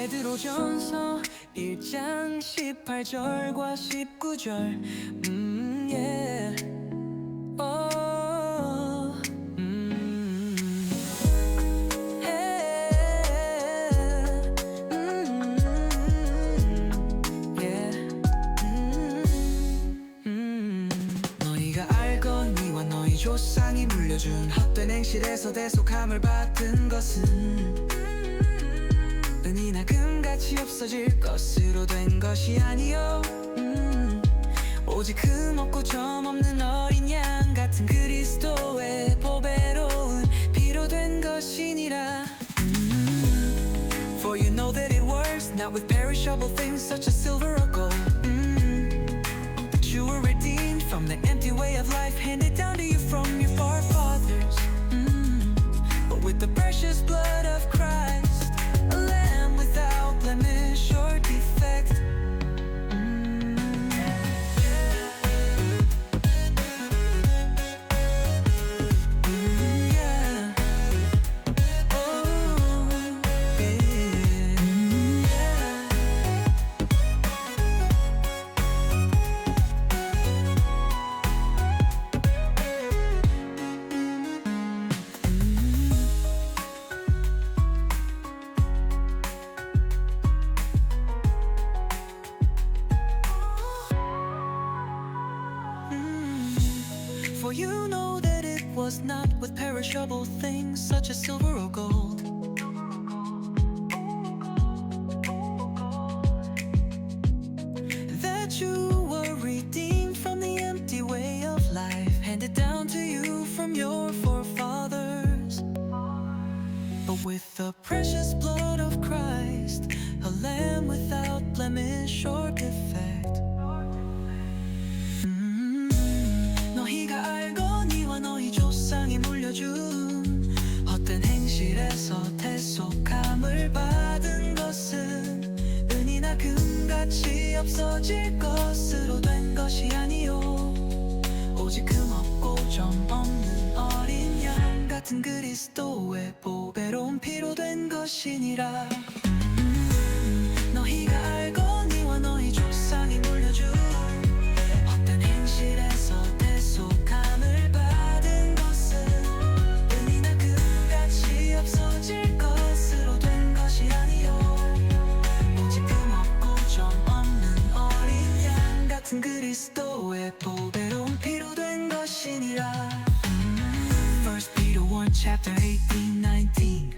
베드로전서 1장 18절과 19절 yeah. 너희가 알거니와 너희 조상이 물려준 헛된 행실에서 대속함을 받은 것은 은이나 금같이 없어질 것으로 된 것이 아니요 오직 흠없고 점없는 어린 양 같은 그리스도의 보배로운 피로 된 것이니라. For you know that it works not with perishable things such as silver or gold. That you were redeemed from the empty way of life handed down to you from your forefathers. But with the precious blood of Christ, a lamb without blemish or defect. For you know that it was not with perishable things such as silver or gold that you were redeemed from the empty way of life handed down to you from your forefathers, but with the precious blood of Christ, a lamb without blemish or defect. 너희가 알거니와 너희 조상이 물려준 헛된 행실에서 대속함을 받은 것은 은이나 금같이 없어질 것으로 된 것이 아니요 오직 흠없고 점없는 어린 양 같은 그리스도의 보배로운 피로 된 것이니라. 너희가 알거니와 너희 조상이 물려준 헛된 행실에서 대속함을 받은 것은 은이나 금같이 없어질 것으로 된 것이 아니요 오직 흠없고 점없는 어린 양 같은 그리스도의 보배로운 피로 된 것이니라. First Peter 1 chapter 18, 19.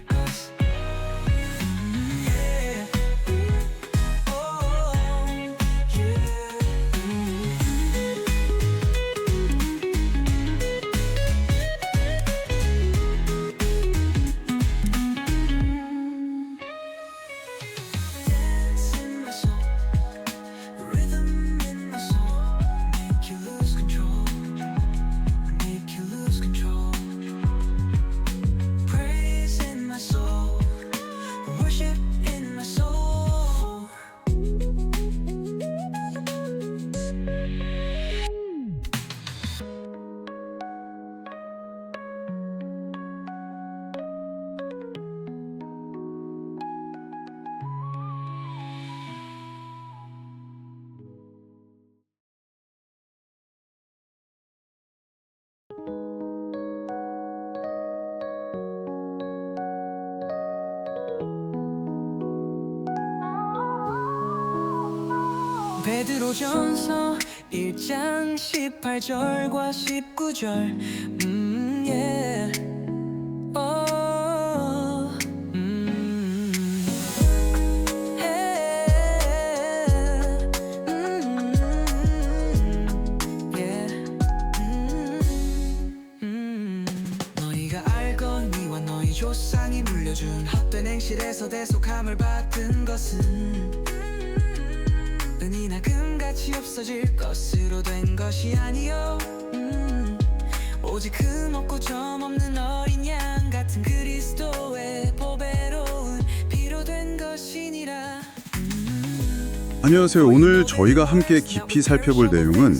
베드로전서 1장 18절과 19절 yeah. 너희가 알거니와 너희 조상이 물려준 헛된 행실에서 대속함을 받은 것은 은이나 금같이 없어질 것으로 된 것이 아니요 오직 흠없고 점없는 어린 양 같은 그리스도의 보배로운 피로 된 것이니라. 안녕하세요. 오늘 저희가 함께 깊이 살펴볼 내용은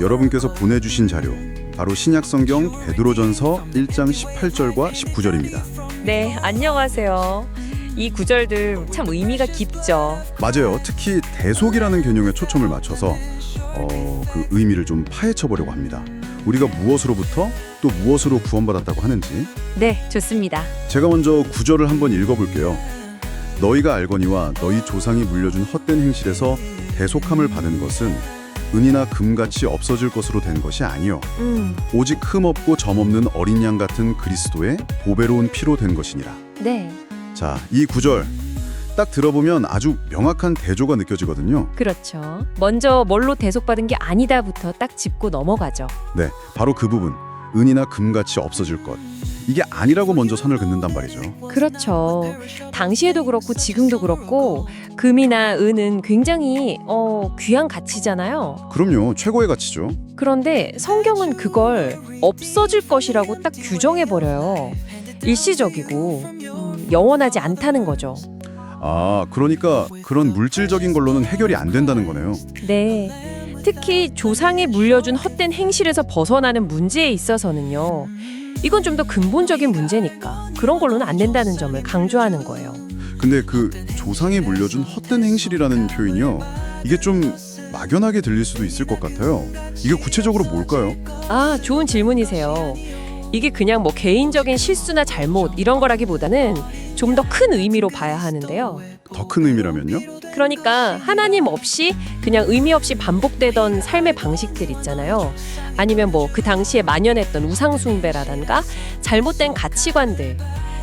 여러분께서 보내주신 자료, 바로 신약성경 베드로전서 1장 18절과 19절입니다. 네, 안녕하세요. 이 구절들 참 의미가 깊죠. 맞아요. 특히 대속이라는 개념에 초점을 맞춰서 그 의미를 좀 파헤쳐 보려고 합니다. 우리가 무엇으로부터 또 무엇으로 구원받았다고 하는지. 네, 좋습니다. 제가 먼저 구절을 한번 읽어볼게요. 너희가 알거니와 너희 조상이 물려준 헛된 행실에서 대속함을 받은 것은 은이나 금같이 없어질 것으로 된 것이 아니요 오직 흠없고 점없는 어린 양 같은 그리스도의 보배로운 피로 된 것이니라. 네, 자, 이 구절 딱 들어보면 아주 명확한 대조가 느껴지거든요. 그렇죠. 먼저 뭘로 대속받은 게 아니다부터 딱 짚고 넘어가죠. 네, 바로 그 부분. 은이나 금같이 없어질 것. 이게 아니라고 먼저 선을 긋는단 말이죠. 그렇죠. 당시에도 그렇고 지금도 그렇고 금이나 은은 굉장히 귀한 가치잖아요. 그럼요, 최고의 가치죠. 그런데 성경은 그걸 없어질 것이라고 딱 규정해버려요. 일시적이고 영원하지 않다는 거죠. 아, 그러니까 그런 물질적인 걸로는 해결이 안 된다는 거네요. 네. 특히 조상이 물려준 헛된 행실에서 벗어나는 문제에 있어서는요. 이건 좀 더 근본적인 문제니까 그런 걸로는 안 된다는 점을 강조하는 거예요. 근데 그 조상이 물려준 헛된 행실이라는 표현이요. 이게 좀 막연하게 들릴 수도 있을 것 같아요. 이게 구체적으로 뭘까요? 아, 좋은 질문이세요. 이게 그냥 뭐 개인적인 실수나 잘못 이런 거라기보다는 좀 더 큰 의미로 봐야 하는데요. 더 큰 의미라면요? 그러니까 하나님 없이 그냥 의미 없이 반복되던 삶의 방식들 있잖아요. 아니면 뭐 그 당시에 만연했던 우상 숭배라든가 잘못된 가치관들,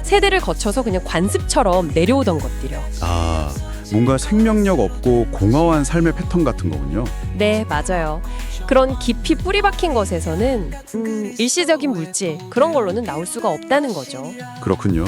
세대를 거쳐서 그냥 관습처럼 내려오던 것들이요. 아, 뭔가 생명력 없고 공허한 삶의 패턴 같은 거군요. 네, 맞아요. 그런 깊이 뿌리 박힌 것에서는 일시적인 물질 그런 걸로는 나올 수가 없다는 거죠. 그렇군요.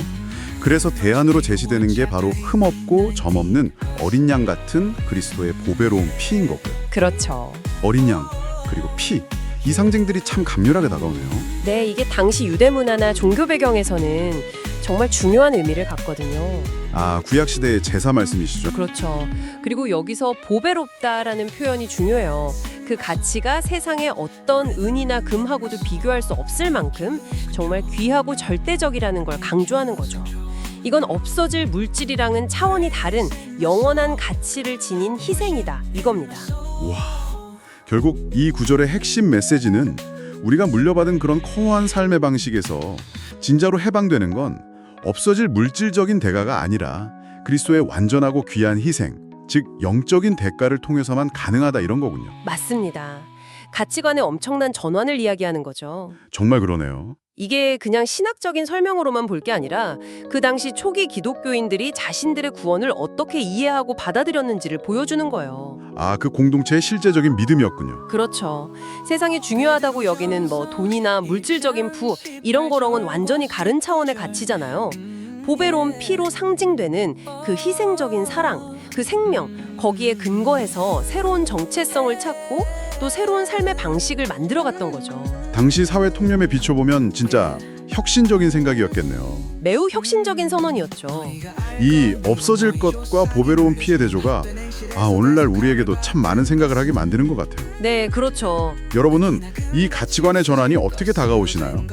그래서 대안으로 제시되는 게 바로 흠없고 점없는 어린 양 같은 그리스도의 보배로운 피인 거고요. 그렇죠. 어린 양, 그리고 피. 이 상징들이 참 감렬하게 다가오네요. 네, 이게 당시 유대 문화나 종교 배경에서는 정말 중요한 의미를 갖거든요. 아, 구약시대의 제사 말씀이시죠? 그렇죠. 그리고 여기서 보배롭다라는 표현이 중요해요. 그 가치가 세상의 어떤 은이나 금하고도 비교할 수 없을 만큼 정말 귀하고 절대적이라는 걸 강조하는 거죠. 이건 없어질 물질이랑은 차원이 다른 영원한 가치를 지닌 희생이다 이겁니다. 와, 결국 이 구절의 핵심 메시지는 우리가 물려받은 그런 허무한 삶의 방식에서 진짜로 해방되는 건 없어질 물질적인 대가가 아니라 그리스도의 완전하고 귀한 희생, 즉 영적인 대가를 통해서만 가능하다 이런 거군요. 맞습니다. 가치관의 엄청난 전환을 이야기하는 거죠. 정말 그러네요. 이게 그냥 신학적인 설명으로만 볼 게 아니라 그 당시 초기 기독교인들이 자신들의 구원을 어떻게 이해하고 받아들였는지를 보여주는 거예요. 아, 그 공동체의 실제적인 믿음이었군요. 그렇죠. 세상에 중요하다고 여기는 뭐 돈이나 물질적인 부 이런 거랑은 완전히 다른 차원의 가치잖아요. 보배로운 피로 상징되는 그 희생적인 사랑, 그 생명, 거기에 근거해서 새로운 정체성을 찾고 또 새로운 삶의 방식을 만들어갔던 거죠. 당시 사회 통념에 비춰보면 진짜 혁신적인 생각이었겠네요. 매우 혁신적인 선언이었죠. 이 없어질 것과 보배로운 피의 대조가 오늘날 우리에게도 참 많은 생각을 하게 만드는 것 같아요. 네, 그렇죠. 여러분은 이 가치관의 전환이 어떻게 다가오시나요?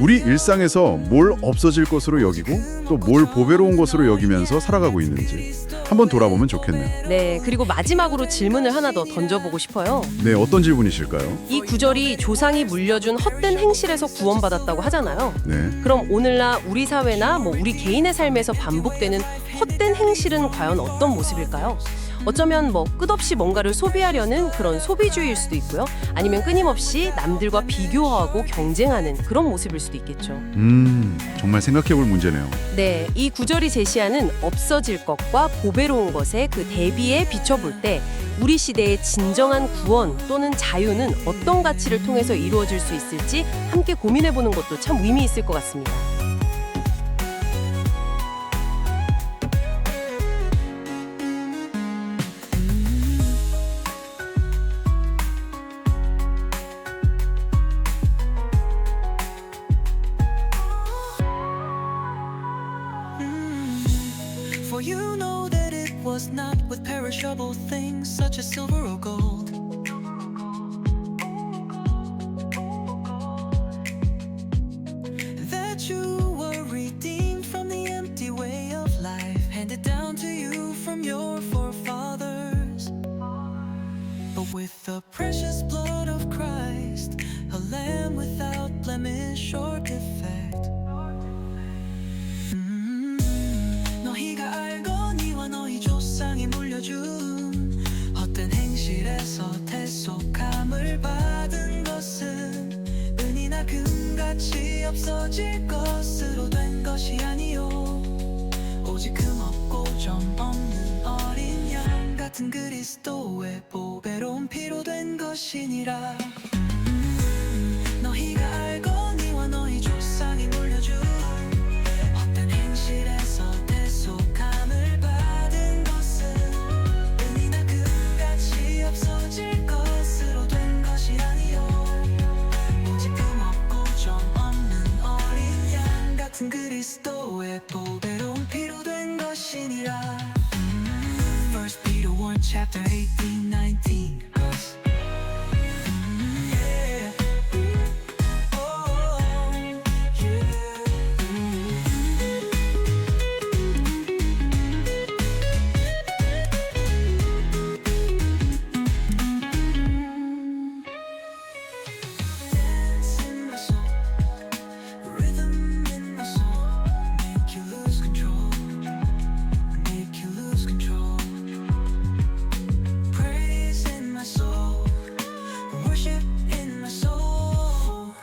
우리 일상에서 뭘 없어질 것으로 여기고 또 뭘 보배로운 것으로 여기면서 살아가고 있는지 한번 돌아보면 좋겠네요. 네, 그리고 마지막으로 질문을 하나 더 던져보고 싶어요. 네, 어떤 질문이실까요? 이 구절이 조상이 물려준 헛된 행실에서 구원받았다고 하잖아요. 네, 그럼 오늘날 우리 사회나 뭐 우리 개인의 삶에서 반복되는 헛된 행실은 과연 어떤 모습일까요? 어쩌면 뭐 끝없이 뭔가를 소비하려는 그런 소비주의일 수도 있고요. 아니면 끊임없이 남들과 비교하고 경쟁하는 그런 모습일 수도 있겠죠. 정말 생각해볼 문제네요. 네, 이 구절이 제시하는 없어질 것과 보배로운 것의 그 대비에 비춰볼 때 우리 시대의 진정한 구원 또는 자유는 어떤 가치를 통해서 이루어질 수 있을지 함께 고민해보는 것도 참 의미 있을 것 같습니다. For you know that it was not with perishable things such as silver or gold, that you were redeemed from the empty way of life. from your forefathers. But with the precious blood of Christ, a lamb without blemish or defect. 너희가 알거니와 너희 조상이 물려준 헛된 행실에서 대속함을 받은 것은 은이나 금같이 없어질 것으로 된 것이 아니요 오직 금 없고 점 없는 어린 양 같은 그리스도의 보배로운 피로 된 것이니라. 너희가 알거니와 너희 조상이 물려준 헛된 행실에서 대속함을 받은 것은 은이나 금같이 없어질 것으로 된 것이 아니요 오직 금 없고 점 없는 어린 양 같은 그리스도의 보배로운 피로 된 것이니라. First Peter 1 chapter 18, 19 verse. Yeah. Oh, yeah. Dance in my soul, rhythm in my soul, make you lose control, make you lose control. Praise in my soul, worship in my soul.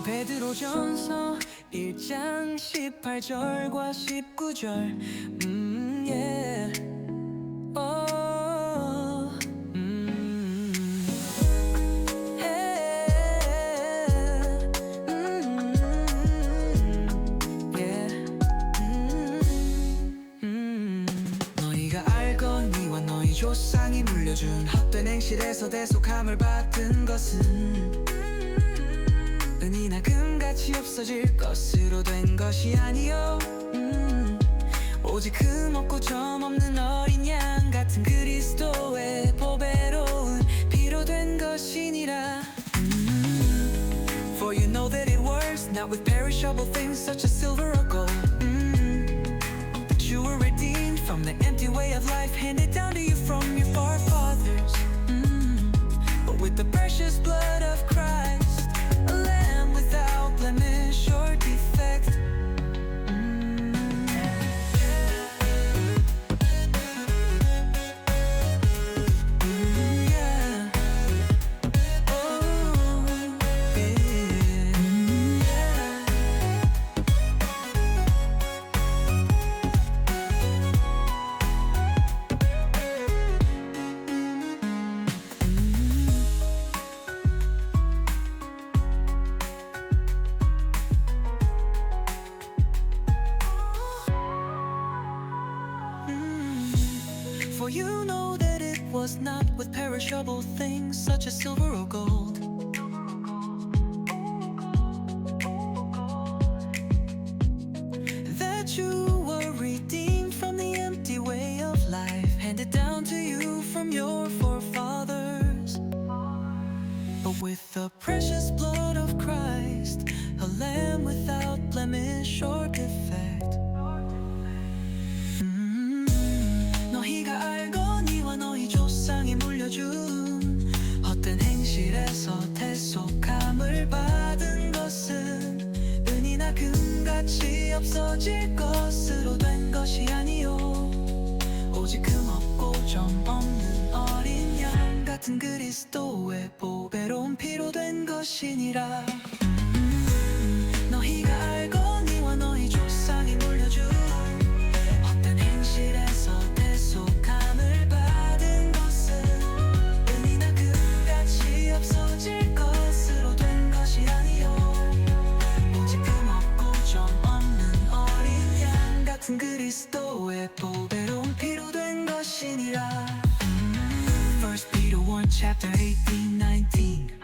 베드로전서 1장 18절과 19절. Yeah. Oh, yeah. Yeah. 너희가 알거니와 너희 조상이 물려준 헛된 행실에서 대속함을 받은 것은 은이나 금같이 없어질 것으로 된 것이 아니요 오직 금 없고 점 없는 어린 양 같은 그리스도의 보배로운 피로 된 것이니라. For you know that it works not with perishable things such as silver or gold. That you were redeemed from the empty way of life handed down to you from your forefathers. But with the precious blood of Christ, a lamb without blemish or defect. Yeah. Oh, For you know that it was not with perishable things such as silver or gold that you were redeemed from the empty way of life handed down to you from your forefathers. But with the precious blood of Christ, a lamb without blemish or defect. 너희가 알거니와 너희 조상이 물려준 헛된 행실에서 대속함을 받은 것은 은이나 금같이 없어질 것으로 된 것이 아니요 오직 금 없고 점 없는 어린 양 같은 그리스도의 보배로운 피로 된 것이니라. 너희가 알거니와 너희 조상이 물려준 헛된 행실에서 대속함을 받은 것은 은이나 금같이 없어질 것으로 된 것이 아니요 오직 금 없고 점 없는 어린 양 같은 그리스도의 복 chapter 18, 19.